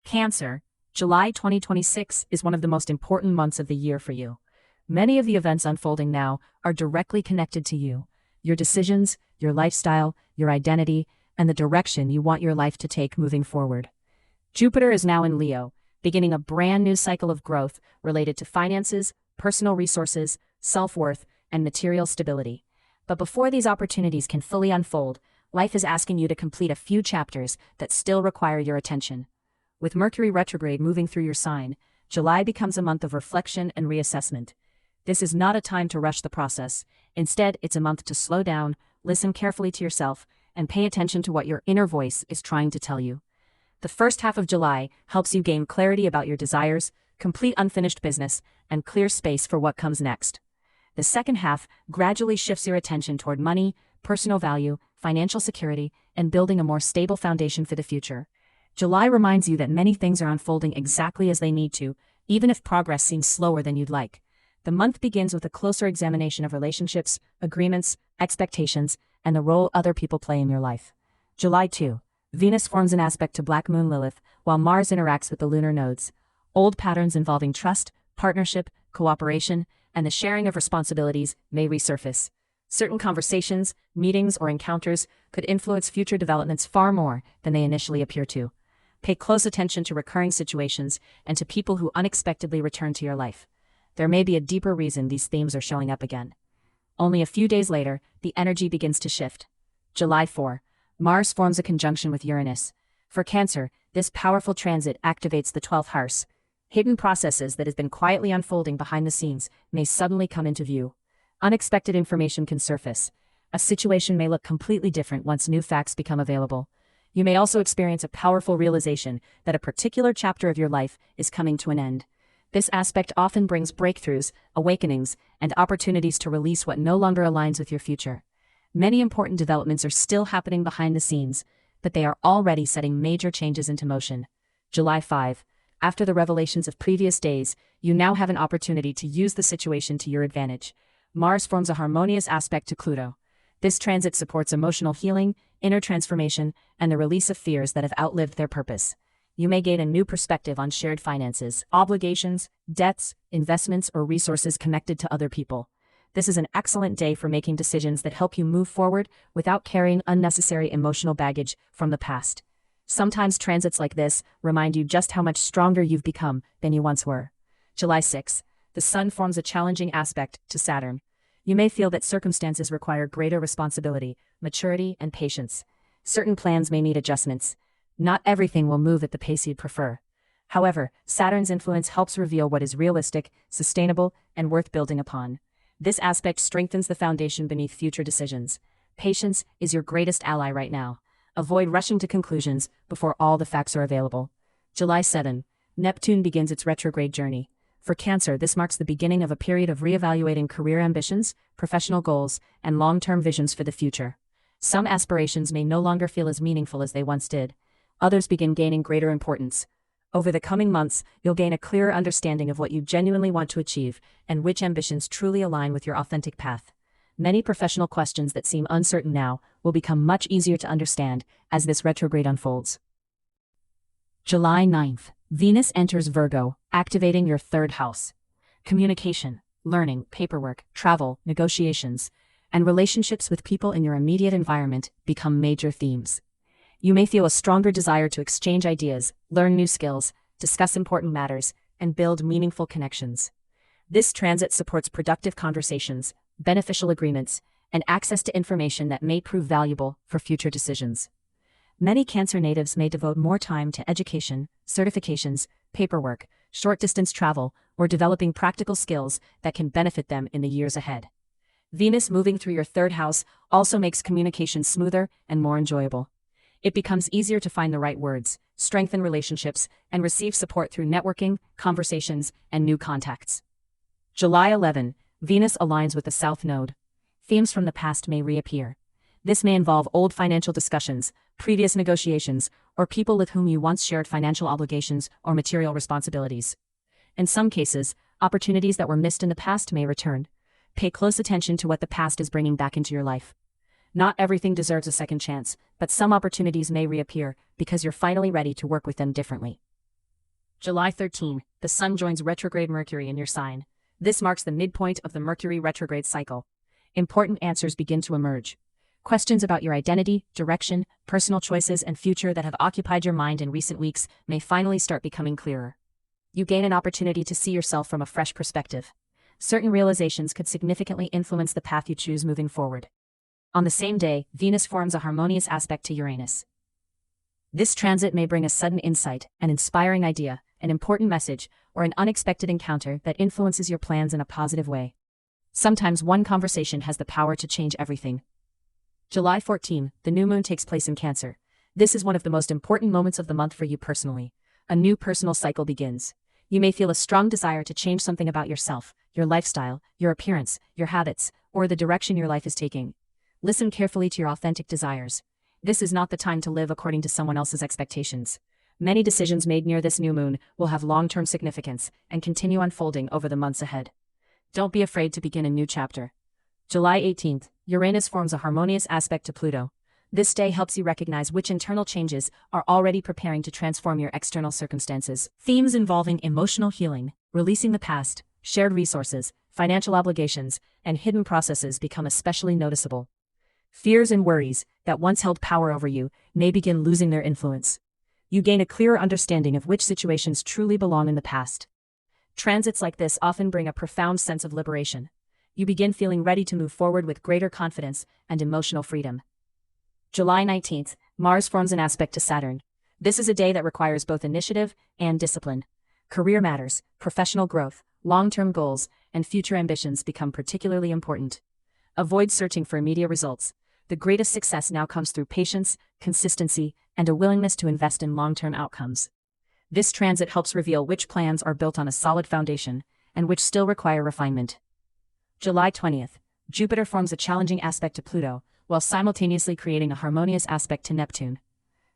Cancer, July 2026 is one of the most important months of the year for you. Many of the events unfolding now are directly connected to you, your decisions, your lifestyle, your identity, and the direction you want your life to take moving forward. Jupiter is now in Leo, beginning a brand new cycle of growth related to finances, personal resources, self-worth, and material stability. But before these opportunities can fully unfold, life is asking you to complete a few chapters that still require your attention. With Mercury Retrograde moving through your sign, July becomes a month of reflection and reassessment. This is not a time to rush the process. Instead, it's a month to slow down, listen carefully to yourself, and pay attention to what your inner voice is trying to tell you. The first half of July helps you gain clarity about your desires, complete unfinished business, and clear space for what comes next. The second half gradually shifts your attention toward money, personal value, financial security, and building a more stable foundation for the future. July reminds you that many things are unfolding exactly as they need to, even if progress seems slower than you'd like. The month begins with a closer examination of relationships, agreements, expectations, and the role other people play in your life. July 2. Venus forms an aspect to Black Moon Lilith, while Mars interacts with the lunar nodes. Old patterns involving trust, partnership, cooperation, and the sharing of responsibilities may resurface. Certain conversations, meetings, or encounters could influence future developments far more than they initially appear to. Pay close attention to recurring situations and to people who unexpectedly return to your life. There may be a deeper reason these themes are showing up again. Only a few days later, the energy begins to shift. July 4. Mars forms a conjunction with Uranus. For Cancer, this powerful transit activates the 12th house. Hidden processes that have been quietly unfolding behind the scenes may suddenly come into view. Unexpected information can surface. A situation may look completely different once new facts become available. You may also experience a powerful realization that a particular chapter of your life is coming to an end. This aspect often brings breakthroughs, awakenings, and opportunities to release what no longer aligns with your future. Many important developments are still happening behind the scenes, but they are already setting major changes into motion. July 5. After the revelations of previous days, you now have an opportunity to use the situation to your advantage. Mars forms a harmonious aspect to Pluto. This transit supports emotional healing, inner transformation, and the release of fears that have outlived their purpose. You may gain a new perspective on shared finances, obligations, debts, investments, or resources connected to other people. This is an excellent day for making decisions that help you move forward without carrying unnecessary emotional baggage from the past. Sometimes transits like this remind you just how much stronger you've become than you once were. July 6. The Sun forms a challenging aspect to Saturn. You may feel that circumstances require greater responsibility, maturity, and patience. Certain plans may need adjustments. Not everything will move at the pace you'd prefer. However, Saturn's influence helps reveal what is realistic, sustainable, and worth building upon. This aspect strengthens the foundation beneath future decisions. Patience is your greatest ally right now. Avoid rushing to conclusions before all the facts are available. July 7. Neptune begins its retrograde journey. For Cancer, this marks the beginning of a period of reevaluating career ambitions, professional goals, and long-term visions for the future. Some aspirations may no longer feel as meaningful as they once did. Others begin gaining greater importance. Over the coming months, you'll gain a clearer understanding of what you genuinely want to achieve and which ambitions truly align with your authentic path. Many professional questions that seem uncertain now will become much easier to understand as this retrograde unfolds. July 9th. Venus enters Virgo, activating your 3rd house. Communication, learning, paperwork, travel, negotiations, and relationships with people in your immediate environment become major themes. You may feel a stronger desire to exchange ideas, learn new skills, discuss important matters, and build meaningful connections. This transit supports productive conversations, beneficial agreements, and access to information that may prove valuable for future decisions. Many Cancer natives may devote more time to education, certifications, paperwork, short-distance travel, or developing practical skills that can benefit them in the years ahead. Venus moving through your 3rd house also makes communication smoother and more enjoyable. It becomes easier to find the right words, strengthen relationships, and receive support through networking, conversations, and new contacts. July 11. Venus aligns with the South Node. Themes from the past may reappear. This may involve old financial discussions, previous negotiations, or people with whom you once shared financial obligations or material responsibilities. In some cases, opportunities that were missed in the past may return. Pay close attention to what the past is bringing back into your life. Not everything deserves a second chance, but some opportunities may reappear because you're finally ready to work with them differently. July 13, the Sun joins retrograde Mercury in your sign. This marks the midpoint of the Mercury retrograde cycle. Important answers begin to emerge. Questions about your identity, direction, personal choices, and future that have occupied your mind in recent weeks may finally start becoming clearer. You gain an opportunity to see yourself from a fresh perspective. Certain realizations could significantly influence the path you choose moving forward. On the same day, Venus forms a harmonious aspect to Uranus. This transit may bring a sudden insight, an inspiring idea, an important message, or an unexpected encounter that influences your plans in a positive way. Sometimes one conversation has the power to change everything. July 14, the new moon takes place in Cancer. This is one of the most important moments of the month for you personally. A new personal cycle begins. You may feel a strong desire to change something about yourself, your lifestyle, your appearance, your habits, or the direction your life is taking. Listen carefully to your authentic desires. This is not the time to live according to someone else's expectations. Many decisions made near this new moon will have long-term significance and continue unfolding over the months ahead. Don't be afraid to begin a new chapter. July 18th, Uranus forms a harmonious aspect to Pluto. This day helps you recognize which internal changes are already preparing to transform your external circumstances. Themes involving emotional healing, releasing the past, shared resources, financial obligations, and hidden processes become especially noticeable. Fears and worries that once held power over you may begin losing their influence. You gain a clearer understanding of which situations truly belong in the past. Transits like this often bring a profound sense of liberation. You begin feeling ready to move forward with greater confidence and emotional freedom. July 19th, Mars forms an aspect to Saturn. This is a day that requires both initiative and discipline. Career matters, professional growth, long-term goals, and future ambitions become particularly important. Avoid searching for immediate results. The greatest success now comes through patience, consistency, and a willingness to invest in long-term outcomes. This transit helps reveal which plans are built on a solid foundation and which still require refinement. July 20th, Jupiter forms a challenging aspect to Pluto, while simultaneously creating a harmonious aspect to Neptune.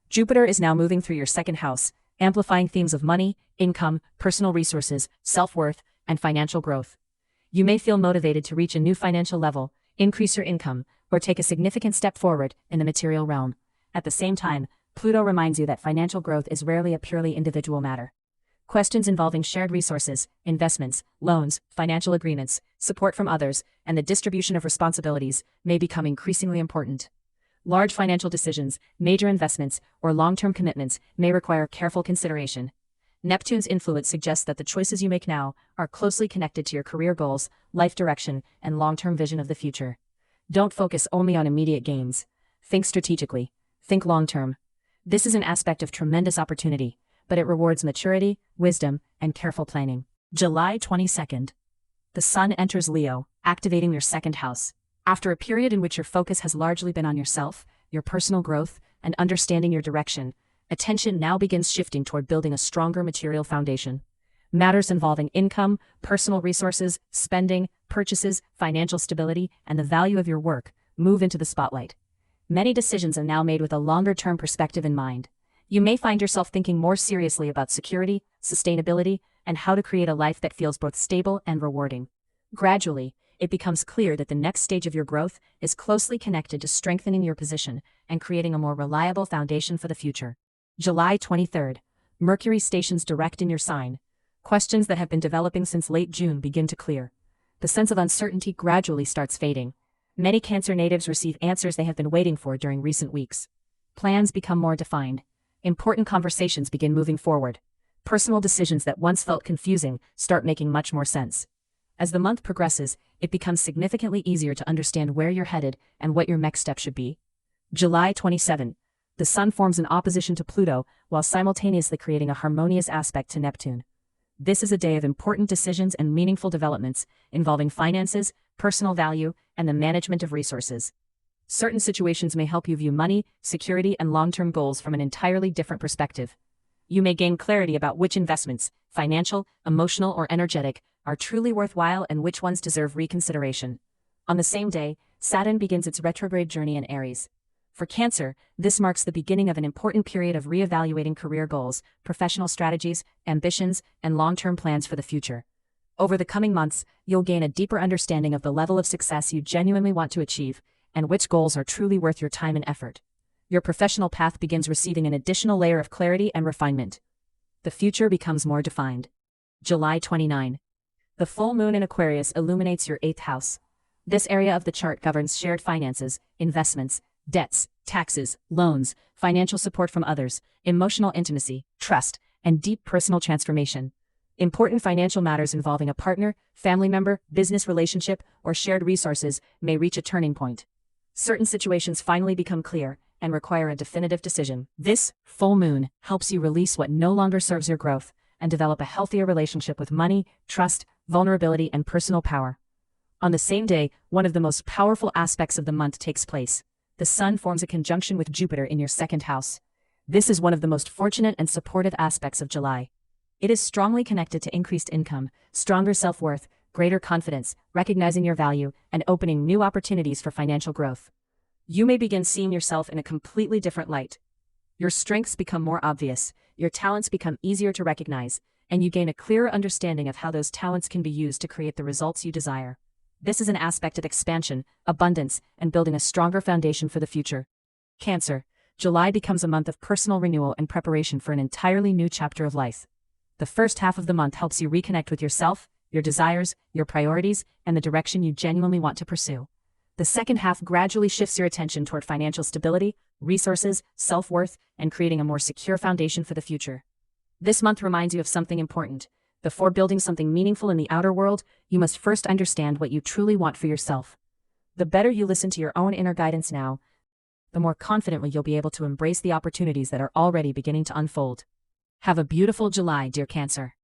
Jupiter is now moving through your second house, amplifying themes of money, income, personal resources, self-worth, and financial growth. You may feel motivated to reach a new financial level, increase your income, or take a significant step forward in the material realm. At the same time, Pluto reminds you that financial growth is rarely a purely individual matter. Questions involving shared resources, investments, loans, financial agreements, support from others, and the distribution of responsibilities may become increasingly important. Large financial decisions, major investments, or long-term commitments may require careful consideration. Neptune's influence suggests that the choices you make now are closely connected to your career goals, life direction, and long-term vision of the future. Don't focus only on immediate gains. Think strategically. Think long-term. This is an aspect of tremendous opportunity, but it rewards maturity, wisdom, and careful planning. July 22nd. The Sun enters Leo, activating your second house. After a period in which your focus has largely been on yourself, your personal growth, and understanding your direction, attention now begins shifting toward building a stronger material foundation. Matters involving income, personal resources, spending, purchases, financial stability, and the value of your work move into the spotlight. Many decisions are now made with a longer-term perspective in mind. You may find yourself thinking more seriously about security, sustainability, and how to create a life that feels both stable and rewarding. Gradually, it becomes clear that the next stage of your growth is closely connected to strengthening your position and creating a more reliable foundation for the future. July 23rd. Mercury stations direct in your sign. Questions that have been developing since late June begin to clear. The sense of uncertainty gradually starts fading. Many Cancer natives receive answers they have been waiting for during recent weeks. Plans become more defined. Important conversations begin moving forward. Personal decisions that once felt confusing start making much more sense. As the month progresses, it becomes significantly easier to understand where you're headed and what your next step should be. July 27. The Sun forms an opposition to Pluto while simultaneously creating a harmonious aspect to Neptune. This is a day of important decisions and meaningful developments involving finances, personal value, and the management of resources. Certain situations may help you view money, security, and long-term goals from an entirely different perspective. You may gain clarity about which investments, financial, emotional, or energetic, are truly worthwhile and which ones deserve reconsideration. On the same day, Saturn begins its retrograde journey in Aries. For Cancer, this marks the beginning of an important period of reevaluating career goals, professional strategies, ambitions, and long-term plans for the future. Over the coming months, you'll gain a deeper understanding of the level of success you genuinely want to achieve, and which goals are truly worth your time and effort. Your professional path begins receiving an additional layer of clarity and refinement. The future becomes more defined. July 29. The full moon in Aquarius illuminates your 8th house. This area of the chart governs shared finances, investments, debts, taxes, loans, financial support from others, emotional intimacy, trust, and deep personal transformation. Important financial matters involving a partner, family member, business relationship, or shared resources may reach a turning point. Certain situations finally become clear and require a definitive decision. This full moon helps you release what no longer serves your growth and develop a healthier relationship with money, trust, vulnerability, and personal power. On the same day, one of the most powerful aspects of the month takes place. The Sun forms a conjunction with Jupiter in your 2nd house. This is one of the most fortunate and supportive aspects of July. It is strongly connected to increased income, stronger self-worth, greater confidence, recognizing your value, and opening new opportunities for financial growth. You may begin seeing yourself in a completely different light. Your strengths become more obvious, your talents become easier to recognize, and you gain a clearer understanding of how those talents can be used to create the results you desire. This is an aspect of expansion, abundance, and building a stronger foundation for the future. Cancer. July becomes a month of personal renewal and preparation for an entirely new chapter of life. The first half of the month helps you reconnect with yourself, your desires, your priorities, and the direction you genuinely want to pursue. The second half gradually shifts your attention toward financial stability, resources, self-worth, and creating a more secure foundation for the future. This month reminds you of something important. Before building something meaningful in the outer world, you must first understand what you truly want for yourself. The better you listen to your own inner guidance now, the more confidently you'll be able to embrace the opportunities that are already beginning to unfold. Have a beautiful July, dear Cancer.